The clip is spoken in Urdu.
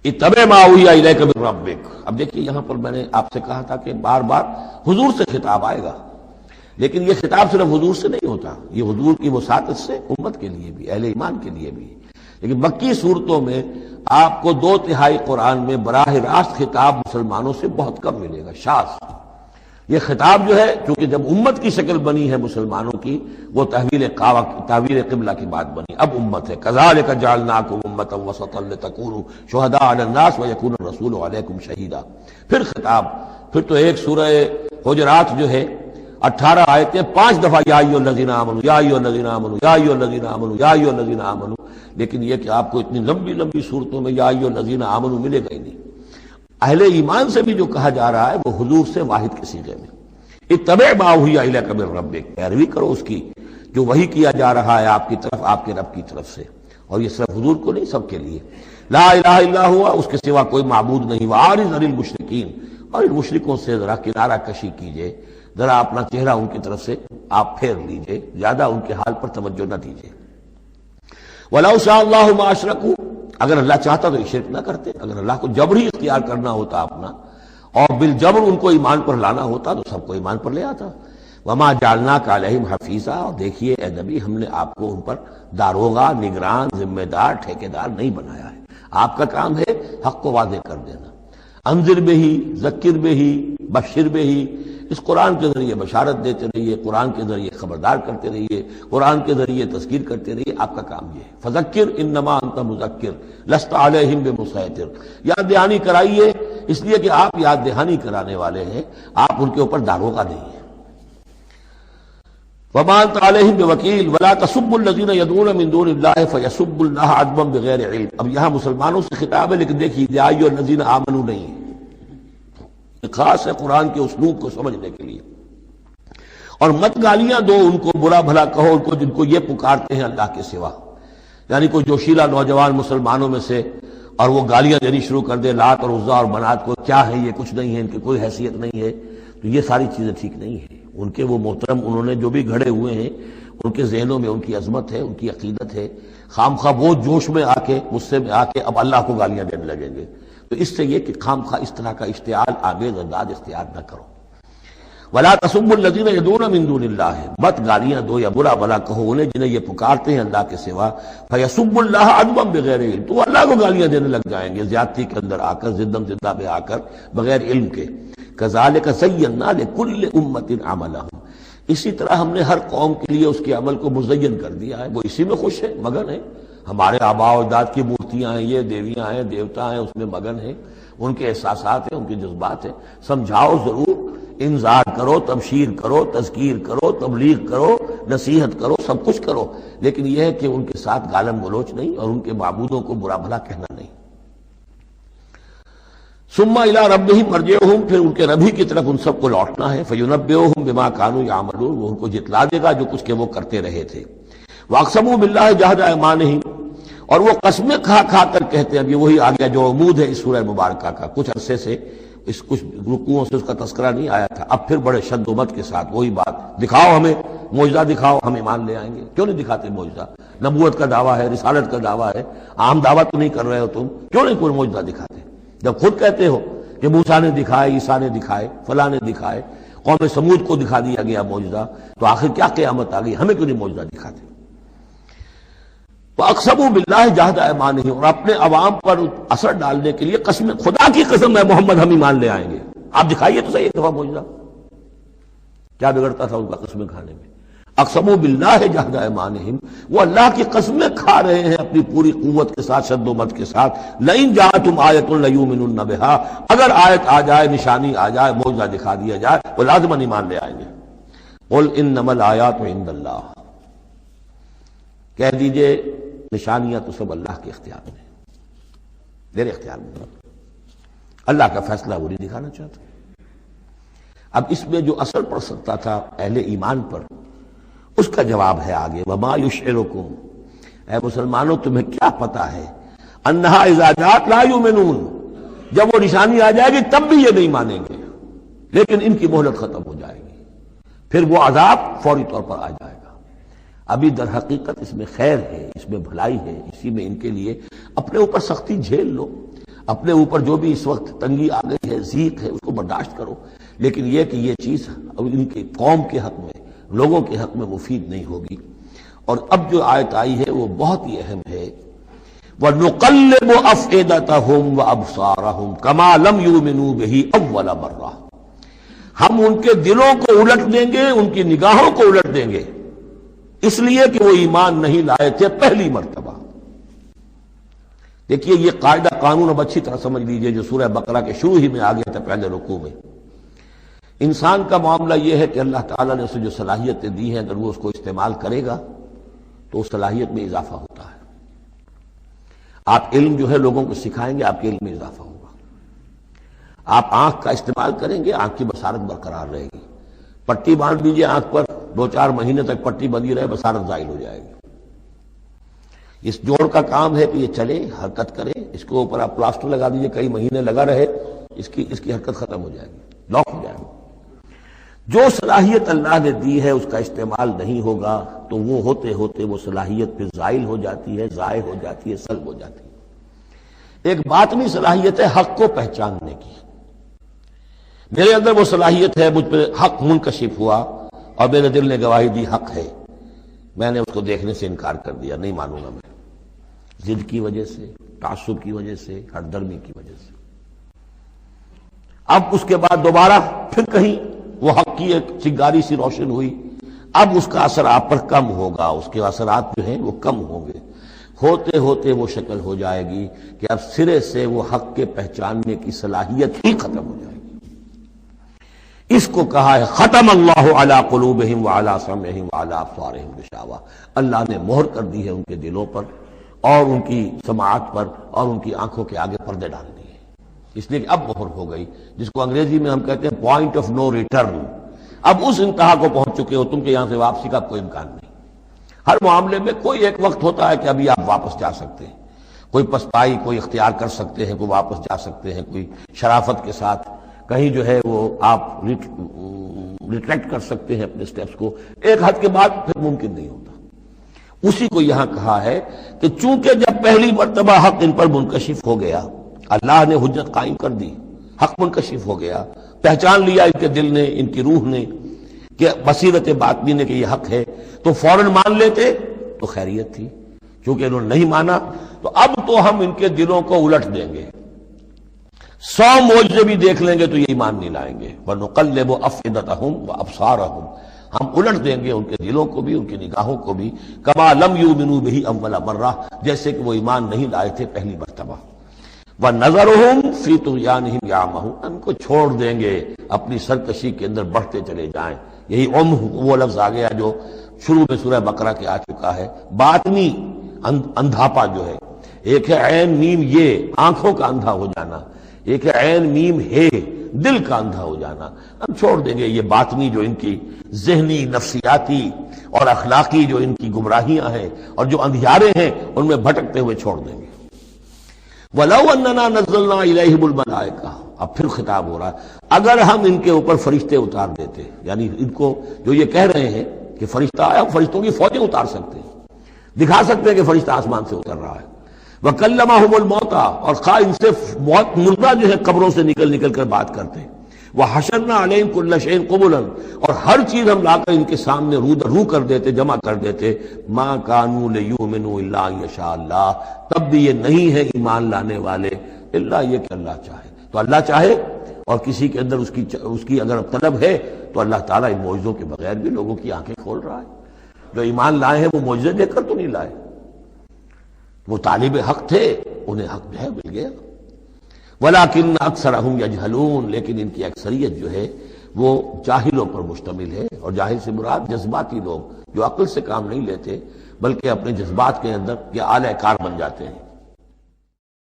اتبع ما اوحی الیک من ربک. اب دیکھیے یہاں پر میں نے آپ سے کہا تھا کہ بار بار حضور سے خطاب آئے گا، لیکن یہ خطاب صرف حضور سے نہیں ہوتا، یہ حضور کی وساطت سے امت کے لیے بھی، اہل ایمان کے لیے بھی. لیکن مکی صورتوں میں آپ کو 2/3 قرآن میں براہ راست خطاب مسلمانوں سے بہت کم ملے گا، شاذ. یہ خطاب جو ہے چونکہ جب امت کی شکل بنی ہے مسلمانوں کی، وہ تحویل قبلہ کی بات بنی، اب امت ہے. کذالک جعلناکم امۃ وسطا لتکونوا شہداء علی الناس ویکون الرسول علیکم شہیدا. پھر خطاب، پھر تو ایک سورہ حجرات جو ہے 18 آیتیں 5 دفعہ یا ایھا الذین آمنوا یا ایھا الذین آمنوا یا ایھا الذین آمنوا یا ایھا الذین آمنوا. لیکن یہ کہ آپ کو اتنی لمبی لمبی صورتوں میں یا ایھا الذین آمنوا ملے گا ہی نہیں. اہل ایمان سے بھی جو کہا جا رہا ہے وہ حضور سے واحد کے صیغے میں. اتبع ما اوحی الیک من ربک، پیروی کرو اس کی جو وحی کیا جا رہا ہے آپ کی طرف، آپ کے رب کی طرف سے. اور یہ صرف حضور کو نہیں، سب کے لیے. لا الہ الا ہوا، اس کے سوا کوئی معبود نہیں. وَأَعْرِضْ عَنِ الْمُشْرِكِينَ، اور ان مشرکوں سے ذرا کنارہ کشی کیجئے، ذرا اپنا چہرہ ان کی طرف سے آپ پھیر لیجئے، زیادہ ان کے حال پر توجہ نہ دیجئے. وَلَوْ شَاءَ اللَّهُ مَا أَشْرَكُوا، اگر اللہ چاہتا تو یہ شرک نہ کرتے. اگر اللہ کو جبر ہی اختیار کرنا ہوتا اپنا اور بالجبر ان کو ایمان پر لانا ہوتا تو سب کو ایمان پر لے آتا. وَمَا جَعَلْنَاكَ عَلَيْهِمْ حَفِيظًا، اور دیکھیے اے نبی ہم نے آپ کو ان پر داروغہ، نگران، ذمہ دار، ٹھیکیدار نہیں بنایا ہے. آپ کا کام ہے حق کو واضح کر دینا. انذر بہی، ذکر بہی، بشر بہی، اس قرآن کے ذریعے بشارت دیتے رہیے، قرآن کے ذریعے خبردار کرتے رہیے، قرآن کے ذریعے تذکیر کرتے رہیے. آپ کا کام یہ ہے. فذکر انما انت مذکر لست علیہم بمسیطر، یاد دہانی کرائیے اس لیے کہ آپ یاد دہانی کرانے والے ہیں، آپ ان کے اوپر داروغہ نہیں ہیں. وما انت علیہم بوکیل ولا تسبوا الذین یدعون من دون اللہ فیسبوا اللہ عدوا بغیر علم. اب یہاں مسلمانوں سے خطاب ہے، لیکن دیکھیے یا ایھا الذین آمنوا نہیں ہے، خاص ہے قرآن کے اسلوب کو سمجھنے کے لیے. اور مت گالیاں دو ان کو، برا بھلا کہو ان کو جن کو یہ پکارتے ہیں اللہ کے سوا. یعنی کوئی جوشیلا نوجوان مسلمانوں میں سے اور وہ گالیاں دینی شروع کر دے لات اور عزا اور منات کو، کیا ہے یہ، کچھ نہیں ہے، ان کی کوئی حیثیت نہیں ہے، تو یہ ساری چیزیں ٹھیک نہیں ہیں. ان کے وہ محترم انہوں نے جو بھی گھڑے ہوئے ہیں، ان کے ذہنوں میں ان کی عظمت ہے، ان کی عقیدت ہے. خام خواہ وہ جوش میں آ کے، غصے میں آ کے اب اللہ کو گالیاں دینے لگیں گے. تو اس سے یہ کہ خام خواہ اس طرح کا اشتعال آمیز انداز اختیار نہ کرو. ولا تسبوا الذین یدعون من دون اللہ، مت گالیاں دو یا برا بھلا کہو انہیں جنہیں یہ پکارتے ہیں اللہ کے سوا. فیسبوا اللہ عدوا بغیر علم، تو اللہ کو گالیاں دینے لگ جائیں گے زیادتی کے اندر آ کر، زدم زدہ پہ آ کر، بغیر علم کے. کذالک زینا لکل امۃ عملہم، اسی طرح ہم نے ہر قوم کے لیے اس کے عمل کو مزین کر دیا ہے. وہ اسی میں خوش ہے، مگن ہے. ہمارے آباء و اجداد کی مورتیاں ہیں، یہ دیویاں ہیں، دیوتا ہیں، اس میں مگن ہیں. ان کے احساسات ہیں، ان کے جذبات ہیں. سمجھاؤ ضرور، انذار کرو، تبشیر کرو، تذکیر کرو، تبلیغ کرو، نصیحت کرو، سب کچھ کرو، لیکن یہ ہے کہ ان کے ساتھ گالم گلوچ نہیں اور ان کے معبودوں کو برا بھلا کہنا نہیں. ثم الی ربہم مرجعہم، پھر ان کے رب ہی کی طرف ان سب کو لوٹنا ہے. فینبئہم بما کانوا یعملون، وہ ان کو جتلا دے گا جو کچھ کہ وہ کرتے رہے تھے. واقسموا باللہ جہد ایمانہم، اور وہ قسمیں کھا کھا کر کہتے ہیں. اب یہ وہی آ گیا جو عمود ہے اس سورہ مبارکہ کا. کچھ عرصے سے کچھ رکوعوں سے اس کا تذکرہ نہیں آیا تھا، اب پھر بڑے شد و مت کے ساتھ وہی بات. دکھاؤ ہمیں معجزہ، دکھاؤ ہم ایمان لے آئیں گے. کیوں نہیں دکھاتے معجزہ؟ نبوت کا دعویٰ ہے، رسالت کا دعویٰ ہے، عام دعویٰ تو نہیں کر رہے ہو تم، کیوں نہیں کوئی معجزہ دکھاتے؟ جب خود کہتے ہو کہ موسیٰ نے دکھائے، عیسیٰ نے دکھائے، فلاں نے دکھائے، قوم سمود کو دکھا دیا گیا معجزہ، تو آخر کیا قیامت آ گئی؟ ہمیں کیوں نہیں معجزہ دکھاتے؟ وَأَقْسَمُوا بِاللَّهِ جَهْدَ أَيْمَانِهِمْ، اور اپنے عوام پر اثر ڈالنے کے لیے قسم، خدا کی قسم ہے محمد ہم ایمان لے آئیں گے. آپ دکھائیے تو صحیح ایک دفعہ معجزہ. کیا بگڑتا تھا ان کا قسمیں کھانے میں؟ اقسموا باللہ جہد ایمانہم، وہ اللہ کی قسمیں کھا رہے ہیں اپنی پوری قوت کے ساتھ، شد و مت کے ساتھ. لئن جاءتم آیۃ لیؤمنن بہا، اگر آیت آ جائے، نشانی آ جائے، معجزہ دکھا دیا جائے، وہ لازماً ایمان لے آئیں گے. قل انما الآیات عند اللہ، کہہ دیجئے نشانیاں تو سب اللہ کے اختیار میں، میرے اختیار میں نہیں. اللہ کا فیصلہ وہ نہیں دکھانا چاہتا. اب اس میں جو اثر پڑ سکتا تھا اہل ایمان پر، اس کا جواب ہے آگے. وما یشعرکم، اے مسلمانوں تمہیں کیا پتا ہے، انہا اذا جاءت لا یؤمنون، جب وہ نشانی آ جائے گی تب بھی یہ نہیں مانیں گے، لیکن ان کی مہلت ختم ہو جائے گی، پھر وہ عذاب فوری طور پر آ جائے گا. ابھی در حقیقت اس میں خیر ہے، اس میں بھلائی ہے، اسی میں ان کے لیے اپنے اوپر سختی جھیل لو، اپنے اوپر جو بھی اس وقت تنگی آ گئی ہے، ضیق ہے، اس کو برداشت کرو، لیکن یہ کہ یہ چیز ان کی قوم کے حق میں، لوگوں کے حق میں مفید نہیں ہوگی۔ اور اب جو آیت آئی ہے وہ بہت ہی اہم ہے، وَنُقَلِّبُ أَفْئِدَتَهُمْ وَأَبْصَارَهُمْ كَمَا لَمْ يُؤْمِنُوا بِهِ أَوَّلَ مَرَّةٍ، ہم ان کے دلوں کو الٹ دیں گے، ان کی نگاہوں کو الٹ دیں گے، اس لیے کہ وہ ایمان نہیں لائے تھے پہلی مرتبہ۔ دیکھیے یہ قاعدہ قانون اب اچھی طرح سمجھ لیجئے جو سورہ بقرہ کے شروع ہی میں آ گیا تھا پہلے رکوع میں۔ انسان کا معاملہ یہ ہے کہ اللہ تعالیٰ نے اسے جو صلاحیتیں دی ہیں، اگر وہ اس کو استعمال کرے گا تو اس صلاحیت میں اضافہ ہوتا ہے۔ آپ علم جو ہے لوگوں کو سکھائیں گے، آپ کے علم میں اضافہ ہوگا۔ آپ آنکھ کا استعمال کریں گے، آنکھ کی بصارت برقرار رہے گی۔ پٹی باندھ دیجئے آنکھ پر، 2-4 مہینے تک پٹی بندھی رہے، بصارت زائل ہو جائے گی۔ اس جوڑ کا کام ہے کہ یہ چلے، حرکت کرے، اس کے اوپر آپ پلاسٹر لگا دیجئے، کئی مہینے لگا رہے، اس کی حرکت ختم ہو جائے گی، لاک ہو جائے گا۔ جو صلاحیت اللہ نے دی ہے اس کا استعمال نہیں ہوگا تو وہ ہوتے ہوتے وہ صلاحیت پھر زائل ہو جاتی ہے، ضائع ہو جاتی ہے، سلب ہو جاتی ہے۔ ایک باطنی صلاحیت ہے حق کو پہچاننے کی، میرے اندر وہ صلاحیت ہے، مجھ پہ حق منکشف ہوا اور میرے دل نے گواہی دی حق ہے، میں نے اس کو دیکھنے سے انکار کر دیا، نہیں مانوں گا میں، ضد کی وجہ سے، تعصب کی وجہ سے، ہردرمی کی وجہ سے۔ اب اس کے بعد دوبارہ پھر کہیں وہ حق کی ایک چنگاری سی روشن ہوئی، اب اس کا اثر آپ پر کم ہوگا، اس کے اثرات جو ہیں وہ کم ہوں گے، ہوتے ہوتے وہ شکل ہو جائے گی کہ اب سرے سے وہ حق کے پہچاننے کی صلاحیت ہی ختم ہو جائے گی۔ اس کو کہا ہے ختم اللہ علی قلوبہم وعلی سمعہم وعلی ابصارہم غشاوہ، اللہ نے مہر کر دی ہے ان کے دلوں پر اور ان کی سماعت پر اور ان کی آنکھوں کے آگے پردے ڈال دیے، اس لیے کہ اب مہر ہو گئی، جس کو انگریزی میں ہم کہتے ہیں پوائنٹ آف نو ریٹرن۔ اب اس انتہا کو پہنچ چکے ہو تم کہ یہاں سے واپسی کا کوئی امکان نہیں۔ ہر معاملے میں کوئی ایک وقت ہوتا ہے کہ ابھی آپ واپس جا سکتے ہیں، کوئی پسپائی کوئی اختیار کر سکتے ہیں، کوئی واپس جا سکتے ہیں، کوئی شرافت کے ساتھ کہیں جو ہے وہ آپ ریٹریکٹ کر سکتے ہیں اپنے سٹیپس کو، ایک حد کے بعد پھر ممکن نہیں ہوتا۔ اسی کو یہاں کہا ہے کہ چونکہ جب پہلی مرتبہ حق ان پر منکشف ہو گیا، اللہ نے حجت قائم کر دی، حق منکشف ہو گیا، پہچان لیا ان کے دل نے، ان کی روح نے، کہ بصیرت باطنی نے کہ یہ حق ہے، تو فوراً مان لیتے تو خیریت تھی، چونکہ انہوں نے نہیں مانا تو اب تو ہم ان کے دلوں کو الٹ دیں گے، 100 معجزے بھی دیکھ لیں گے تو یہ ایمان نہیں لائیں گے۔ وَنُقَلِّبُ أَفْئِدَتَهُمْ وَأَبْصَارَهُمْ، ہم الٹ دیں گے ان کے دلوں کو بھی، ان کی نگاہوں کو بھی، كَمَا لَمْ يُؤْمِنُوا بِهِ أَوَّلَ مَرَّةٍ، جیسے کہ وہ ایمان نہیں لائے تھے پہلی مرتبہ۔ وَنَذَرُهُمْ فِي طُغْيَانِهِمْ يَعْمَهُونَ، ان کو چھوڑ دیں گے اپنی سرکشی کے اندر بڑھتے چلے جائیں۔ یہی وہ لفظ آ گیا جو شروع میں سورہ بقرہ کے آ چکا ہے، باطنی اندھاپا جو ہے، ایک ہے عین میم یہ آنکھوں کا اندھا ہو جانا، ایک ہے عین میم ہے دل کا اندھا ہو جانا، ہم چھوڑ دیں گے یہ باطنی جو ان کی ذہنی نفسیاتی اور اخلاقی جو ان کی گمراہیاں ہیں اور جو اندھیارے ہیں ان میں بھٹکتے ہوئے چھوڑ دیں گے۔ وَلَوْ أَنَّنَا نَزَّلْنَا إِلَيْهِمُ الْمَلَائِكَةَ، اب پھر خطاب ہو رہا ہے، اگر ہم ان کے اوپر فرشتے اتار دیتے، یعنی ان کو جو یہ کہہ رہے ہیں کہ فرشتہ آیا، فرشتوں کی فوجیں اتار سکتے ہیں، دکھا سکتے ہیں کہ فرشتہ آسمان سے اتر رہا ہے۔ وَكَلَّمَهُمُ الْمَوْتَى، اور خواہ ان سے موت مردہ جو ہے قبروں سے نکل نکل کر بات کرتے ہیں۔ وَحَشَرْنَا عَلَيْهِمْ كُلَّ شَيْءٍ قُبُلًا، اور ہر چیز ہم لا کر ان کے سامنے رو کر دیتے، جمع کر دیتے۔ مَا كَانُوا لِيُؤْمِنُوا إِلَّا أَن يَشَاءَ اللَّهُ، تب بھی یہ نہیں ہے ایمان لانے والے الا یہ کہ اللہ چاہے، تو اللہ چاہے اور کسی کے اندر اس کی اگر طلب ہے تو اللہ تعالیٰ ان معجزوں کے بغیر بھی لوگوں کی آنکھیں کھول رہا ہے۔ جو ایمان لائے ہیں وہ معجزے دیکھ کر تو نہیں لائے، وہ طالب حق تھے، انہیں حق جو ہے مل گیا۔ وَلَٰكِنَّ أَكْثَرَهُمْ يَجْهَلُونَ، لیکن ان کی اکثریت جو ہے وہ جاہلوں پر مشتمل ہے، اور جاہل سے مراد جذباتی لوگ جو عقل سے کام نہیں لیتے بلکہ اپنے جذبات کے اندر یہ آلہ کار بن جاتے ہیں۔